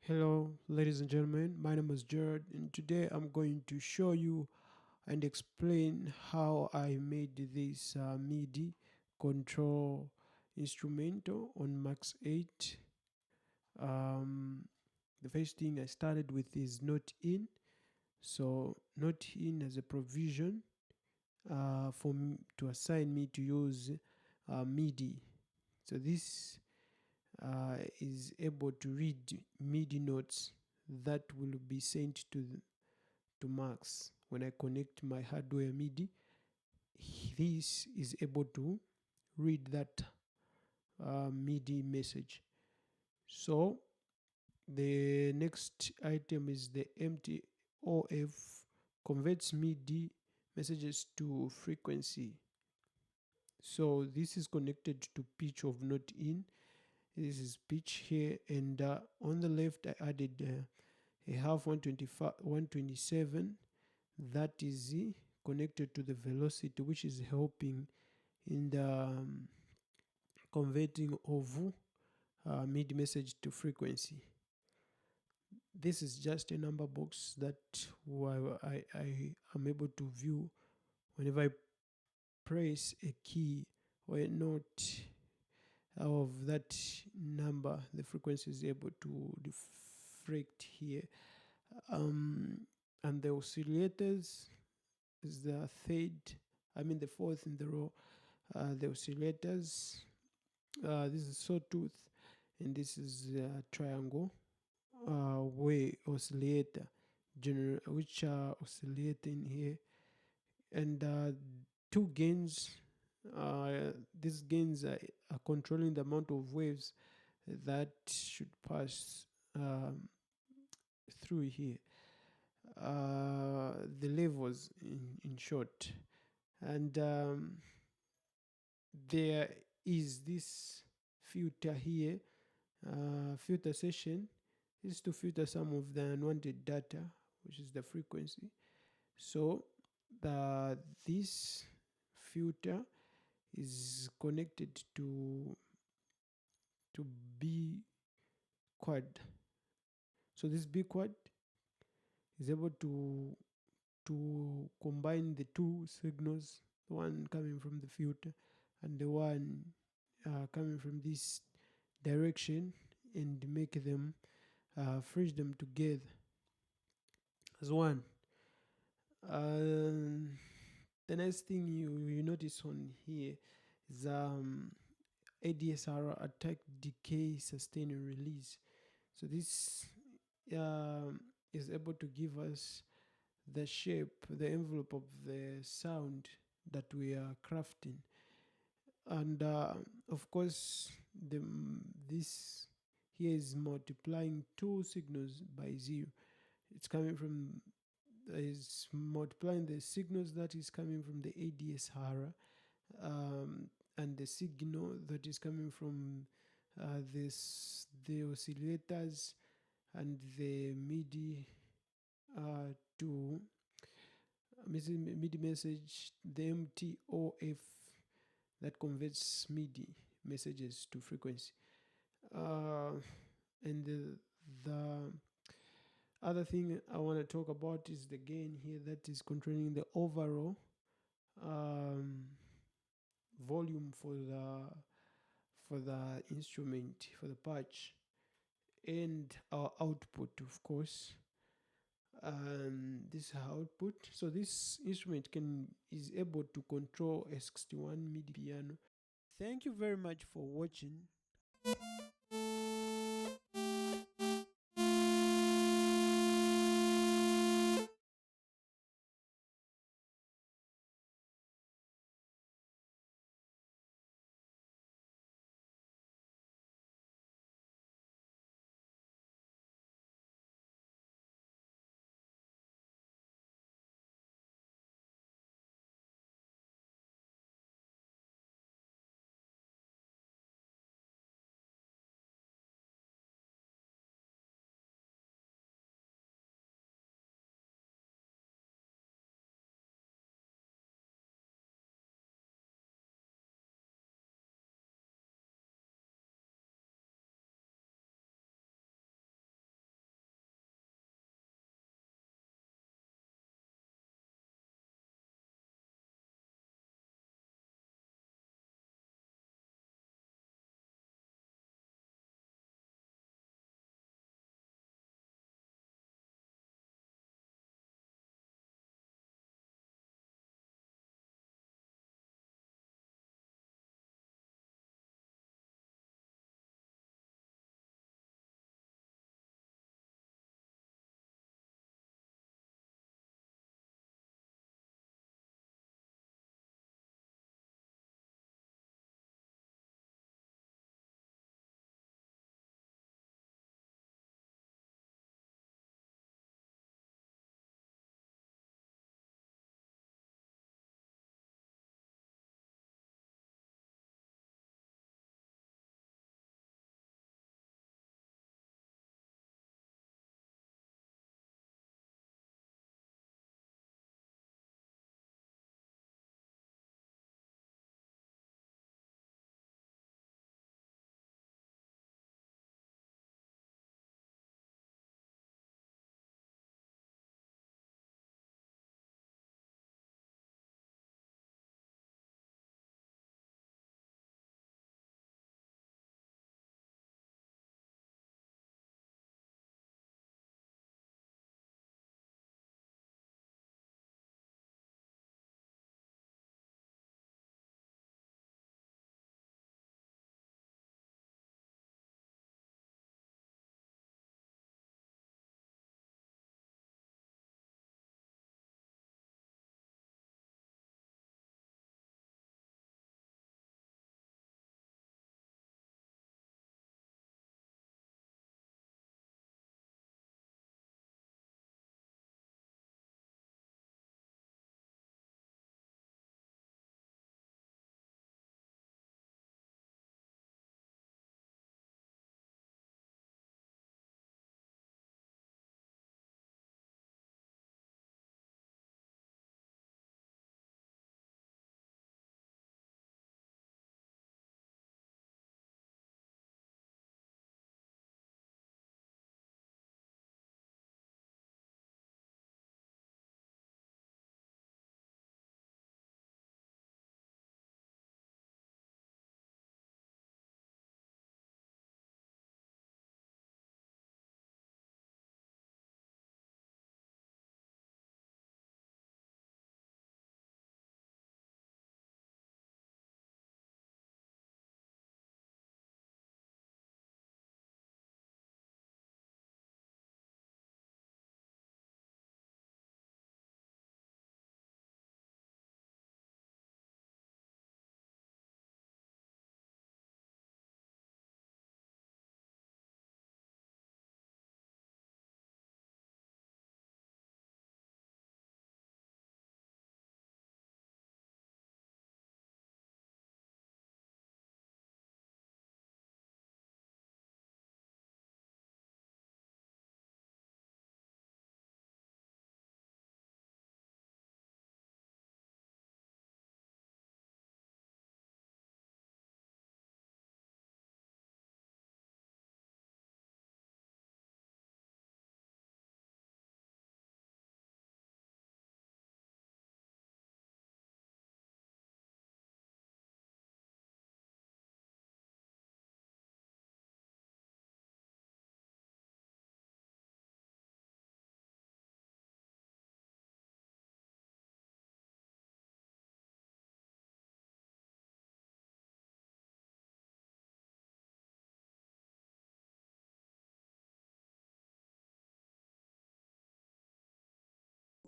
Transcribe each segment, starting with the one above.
Hello, ladies and gentlemen. My name is Jared, and today I'm going to show you and explain how I made this MIDI control instrumental on Max 8. Um, the first thing I started with is Note In. So, Note In as a provision to assign me to use MIDI. So, this is able to read MIDI notes that will be sent to Max. When I connect my hardware MIDI, this is able to read that MIDI message. So the next item is the MTOF, converts MIDI messages to frequency. So this is connected to pitch of note in. This is pitch here, and on the left I added a half 125 127 that is connected to the velocity, which is helping in the converting of mid message to frequency. This is just a number box that I am able to view whenever I press a key or a note of that number. The frequency is able to reflect here. um, and the oscillators is the fourth in the row. The oscillators, this is sawtooth, and this is triangle way oscillator, which are oscillating here, and two gains. These gains are controlling the amount of waves that should pass through here. The levels, in short, and there is this filter here. Filter session is to filter some of the unwanted data, which is the frequency. So this filter is connected to B quad. So this B quad is able to combine the two signals, the one coming from the filter and the one coming from this direction, and make them fridge them together as one. The next thing you notice on here is ADSR, attack, decay, sustain, and release. So this is able to give us the shape, the envelope of the sound that we are crafting. And of course, this here is multiplying two signals by zero. It's coming from is multiplying the signals that is coming from the ADSR, and the signal that is coming from the oscillators and the MIDI to MIDI message, the MTOF that converts MIDI messages to frequency. And the other thing I want to talk about is the gain here that is controlling the overall um, volume for the instrument, for the patch, and our output, of course. This output. So this instrument is able to control a 61 MIDI piano. Thank you very much for watching.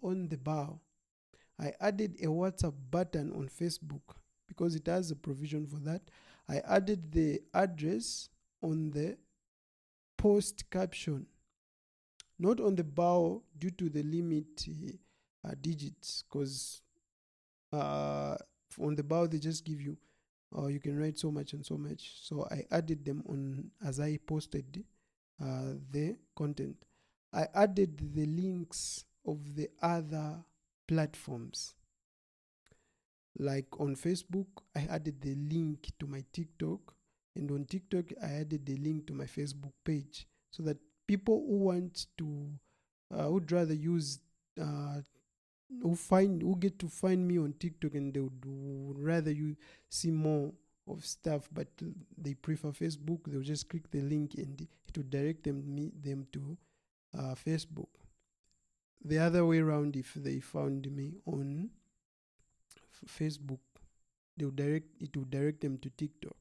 on the bio. I added a WhatsApp button on Facebook because it has a provision for that. I added the address on the post caption, not on the bio due to the limit digits, because on the bio they just give you you can write so much and so much. So I added them on as I posted the content. I added the links of the other platforms. Like on Facebook, I added the link to my TikTok, and on TikTok, I added the link to my Facebook page, so that people who want to, would rather use, who get to find me on TikTok, and they would rather you see more of stuff, but they prefer Facebook. They'll just click the link, and it will direct them to Facebook. The other way around, if they found me on Facebook, it will direct them to TikTok.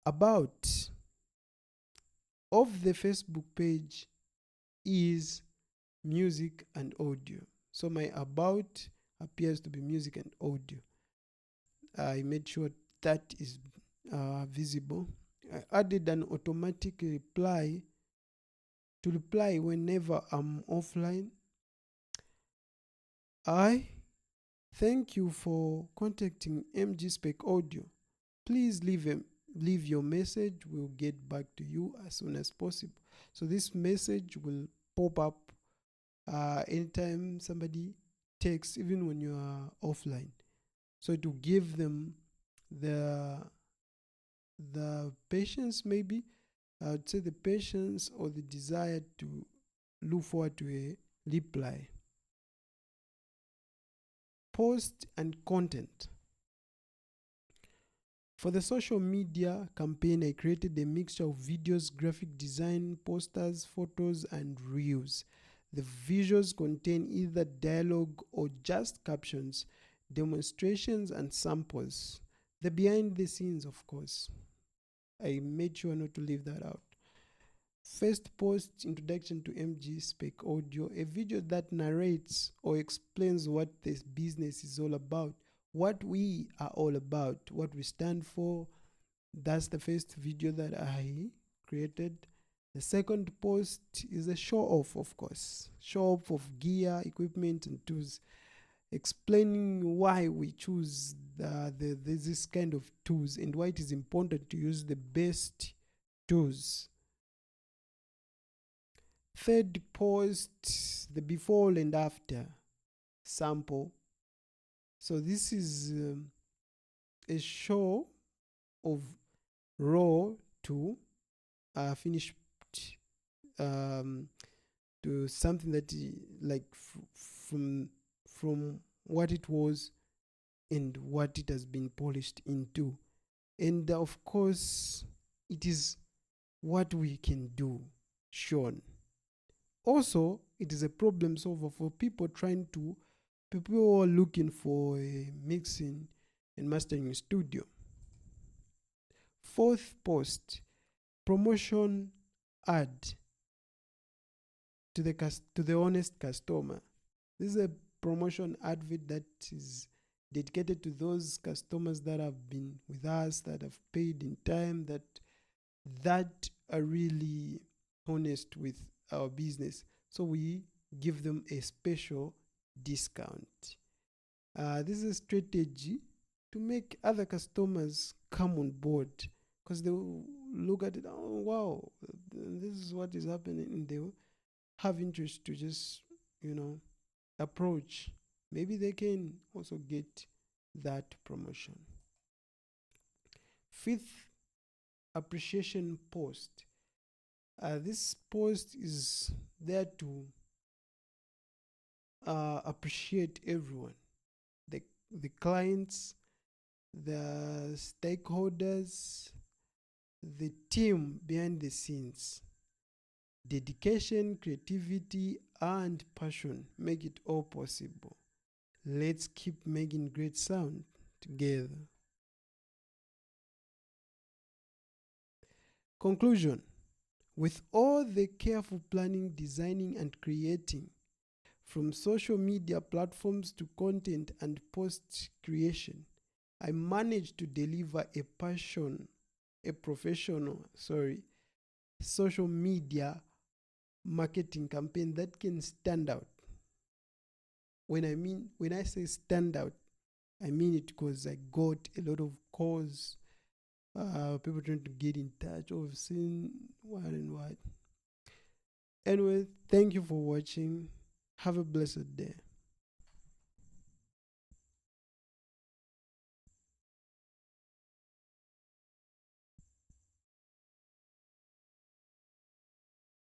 About of the Facebook page is music and audio. So my about appears to be music and audio. I made sure that is visible. I added an automatic reply to reply whenever I'm offline. I thank you for contacting MG Spec Audio. Please leave your message. We'll get back to you as soon as possible. So this message will pop up anytime somebody texts, even when you are offline. So to give them the patience, maybe I would say the patience or the desire to look forward to a reply. Post and content. For the social media campaign, I created a mixture of videos, graphic design, posters, photos, and reels. The visuals contain either dialogue or just captions, demonstrations, and samples. The behind the scenes, of course. I made sure not to leave that out. First post, introduction to MG Spec Audio, a video that narrates or explains what this business is all about, what we are all about, what we stand for. That's the first video that I created. The second post is a show off, of course. Show off of gear, equipment, and tools, explaining why we choose this kind of tools and why it is important to use the best tools. Third post, the before and after sample. So this is a show of raw to finished, to something that like from what it was and what it has been polished into. And of course, it is what we can do shown. Also, it is a problem solver for people who are looking for a mixing and mastering studio. Fourth post, promotion ad to the honest customer. This is a promotion advert that is dedicated to those customers that have been with us, that have paid in time, that are really honest with our business. So we give them a special discount. This is a strategy to make other customers come on board, because they will look at it, oh wow, this is what is happening, and they will have interest to just approach. Maybe they can also get that promotion. Fifth, appreciation post. This post is there to appreciate everyone, the clients, the stakeholders, the team behind the scenes. Dedication, creativity, and passion make it all possible. Let's keep making great sound together. Conclusion. With all the careful planning, designing, and creating, from social media platforms to content and post creation. I managed to deliver a professional, social media marketing campaign that can stand out. When I say stand out, I mean it because I got a lot of calls, people trying to get in touch, or seeing what and what. Anyway, thank you for watching. Have a blessed day.